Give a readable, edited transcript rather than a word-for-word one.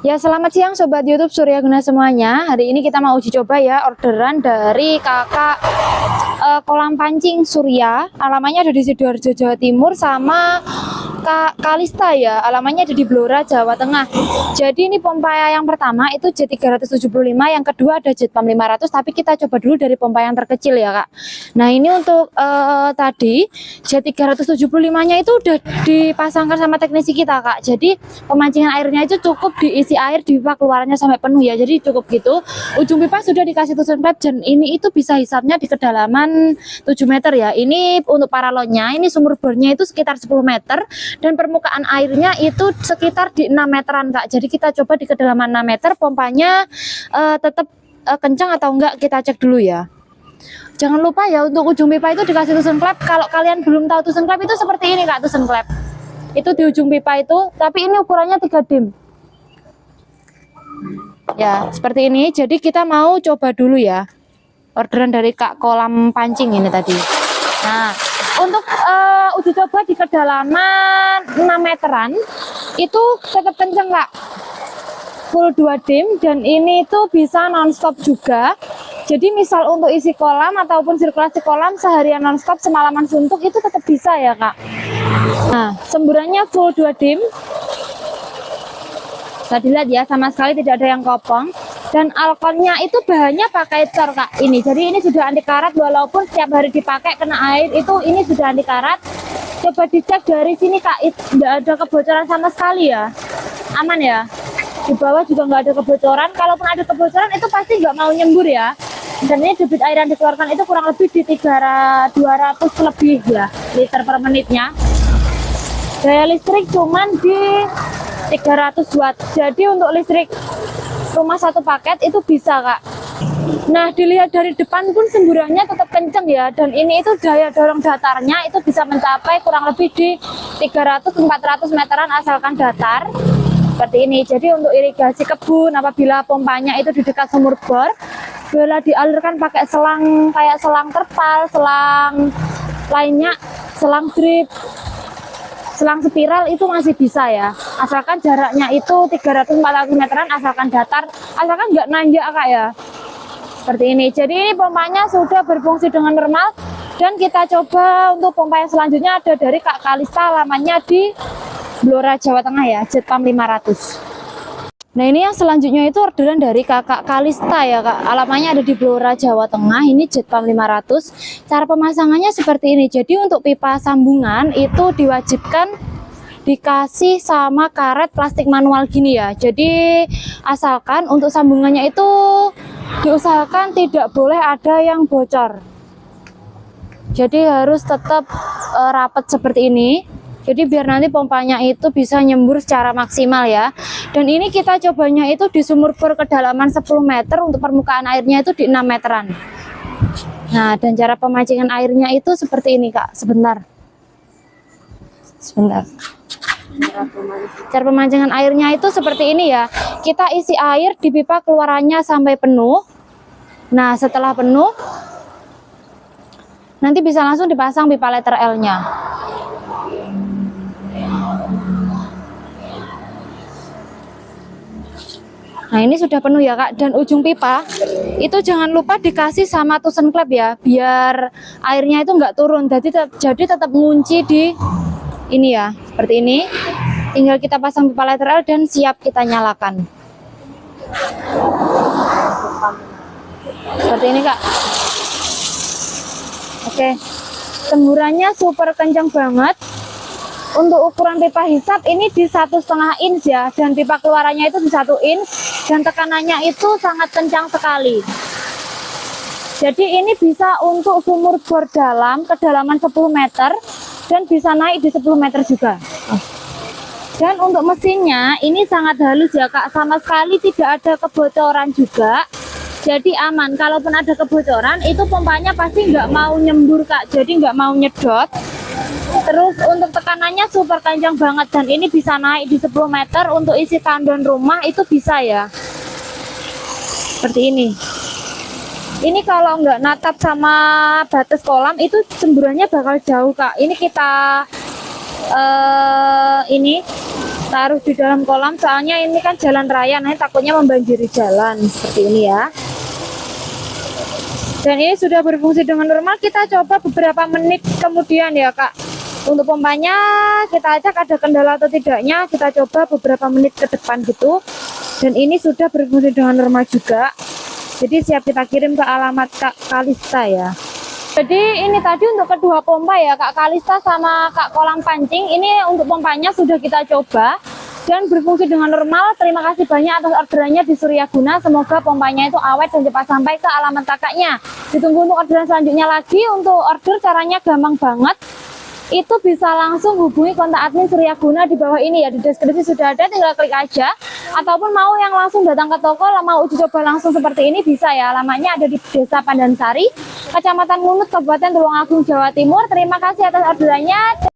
Ya, selamat siang Sobat YouTube Suryaguna semuanya. Hari ini kita mau uji coba ya orderan dari kakak kolam pancing Surya. Alamannya ada di Sidoarjo, Jawa Timur, sama Kak Kalista ya. Alamannya ada di Blora, Jawa Tengah. Jadi ini pompa yang pertama itu J375, yang kedua ada Jet Pump 500, tapi kita coba dulu dari pompa yang terkecil ya Kak. Nah, ini untuk tadi J375-nya itu udah dipasangkan sama teknisi kita Kak. Jadi pemancingan airnya itu cukup diisi air di pipa keluarannya sampai penuh ya, jadi cukup gitu. Ujung pipa sudah dikasih tusen pipe dan ini itu bisa hisapnya di kedalaman 7 meter ya. Ini untuk paralonnya, ini sumur bornya itu sekitar 10 meter dan permukaan airnya itu sekitar di 6 meteran Kak. Jadi kita coba di kedalaman 6 meter, pompanya tetap kencang atau enggak kita cek dulu ya. Jangan lupa ya untuk ujung pipa itu dikasih tusen klep. Kalau kalian belum tahu tusen klep itu seperti ini Kak, tusen klep itu di ujung pipa itu, tapi ini ukurannya 3 dim ya, seperti ini. Jadi kita mau coba dulu ya orderan dari Kak kolam pancing ini tadi. Nah, untuk uji coba di kedalaman 6 meteran itu tetap kenceng Kak, full 2 dim, dan ini tuh bisa nonstop juga. Jadi misal untuk isi kolam ataupun sirkulasi kolam seharian nonstop, semalaman suntuk, itu tetap bisa ya Kak. Nah, semburannya full 2 dim. Bisa dilihat ya, sama sekali tidak ada yang kopong. Dan alkonnya itu bahannya pakai cor Kak ini. Jadi ini sudah anti karat, walaupun setiap hari dipakai kena air itu ini sudah anti karat. Coba dicek dari sini Kak, tidak ada kebocoran sama sekali ya. Aman ya. Di bawah juga nggak ada kebocoran. Kalaupun ada kebocoran itu pasti nggak mau nyembur ya. Dan ini debit air yang dikeluarkan itu kurang lebih di 200 lebih ya liter per menitnya. Daya listrik cuman di 300 watt. Jadi untuk listrik rumah satu paket itu bisa Kak. Nah, dilihat dari depan pun semburannya tetap kenceng ya. Dan ini itu daya dorong datarnya itu bisa mencapai kurang lebih di 300-400 meteran asalkan datar. Seperti ini. Jadi untuk irigasi kebun apabila pompanya itu di dekat sumur bor, bila dialirkan pakai selang kayak selang terpal, selang lainnya, selang drip, selang spiral itu masih bisa ya, asalkan jaraknya itu 300-400 meteran asalkan datar, asalkan nggak nanjak Kak ya. Seperti ini. Jadi ini pompanya sudah berfungsi dengan normal. Dan kita coba untuk pompa yang selanjutnya ada dari Kak Kalista, alamannya di Blora, Jawa Tengah ya, Jet Pump 500. Nah, ini yang selanjutnya itu orderan dari Kakak Kalista ya Kak. Alamannya ada di Blora, Jawa Tengah. Ini Jet Pump 500. Cara pemasangannya seperti ini. Jadi untuk pipa sambungan itu diwajibkan dikasih sama karet plastik manual gini ya. Jadi asalkan untuk sambungannya itu diusahakan tidak boleh ada yang bocor. Jadi harus tetap rapat seperti ini. Jadi biar nanti pompanya itu bisa nyembur secara maksimal ya. Dan ini kita cobanya itu di sumur bor kedalaman 10 meter, untuk permukaan airnya itu di 6 meteran. Nah, dan cara pemancingan airnya itu seperti ini Kak. Sebentar. Cara pemancingan airnya itu seperti ini ya. Kita isi air di pipa keluarannya sampai penuh. Nah, setelah penuh nanti bisa langsung dipasang pipa letter L-nya. Nah, ini sudah penuh ya Kak. Dan ujung pipa itu jangan lupa dikasih sama tusen klep ya, biar airnya itu nggak turun. Jadi tetap ngunci di ini ya, seperti ini. Tinggal kita pasang pipa letter L dan siap kita nyalakan. Seperti ini Kak. Oke, semburannya super kencang banget. Untuk ukuran pipa hisap ini di 1,5 inch ya, dan pipa keluarannya itu di 1 inch, dan tekanannya itu sangat kencang sekali. Jadi ini bisa untuk sumur bor dalam kedalaman 10 meter dan bisa naik di 10 meter juga. Dan untuk mesinnya ini sangat halus ya Kak, sama sekali tidak ada kebocoran juga. Jadi aman. Kalaupun ada kebocoran itu pompanya pasti nggak mau nyembur Kak, jadi nggak mau nyedot. Terus untuk tekanannya super kencang banget, dan ini bisa naik di 10 meter. Untuk isi tandon rumah itu bisa ya, seperti ini. Ini kalau nggak natap sama batas kolam itu semburannya bakal jauh Kak. Ini kita taruh di dalam kolam, soalnya ini kan jalan raya, nanti takutnya membanjiri jalan seperti ini ya. Dan ini sudah berfungsi dengan normal. Kita coba beberapa menit kemudian ya Kak. Untuk pompanya kita cek ada kendala atau tidaknya, kita coba beberapa menit ke depan gitu. Dan ini sudah berfungsi dengan normal juga. Jadi siap kita kirim ke alamat Kak Kalista ya. Jadi ini tadi untuk kedua pompa ya Kak Kalista sama Kak Kolam Pancing. Ini untuk pompanya sudah kita coba dan berfungsi dengan normal. Terima kasih banyak atas orderannya di Suryaguna. Semoga pompanya itu awet dan cepat sampai ke alamat kakaknya. Ditunggu untuk orderan selanjutnya lagi. Untuk order caranya gampang banget. Itu bisa langsung hubungi kontak admin Suryaguna di bawah ini ya. Di deskripsi sudah ada, tinggal klik aja. Ataupun mau yang langsung datang ke toko, mau uji coba langsung seperti ini bisa ya. Alamatnya ada di Desa Pandansari, Kecamatan Munut, Kabupaten Tulungagung, Jawa Timur. Terima kasih atas orderannya.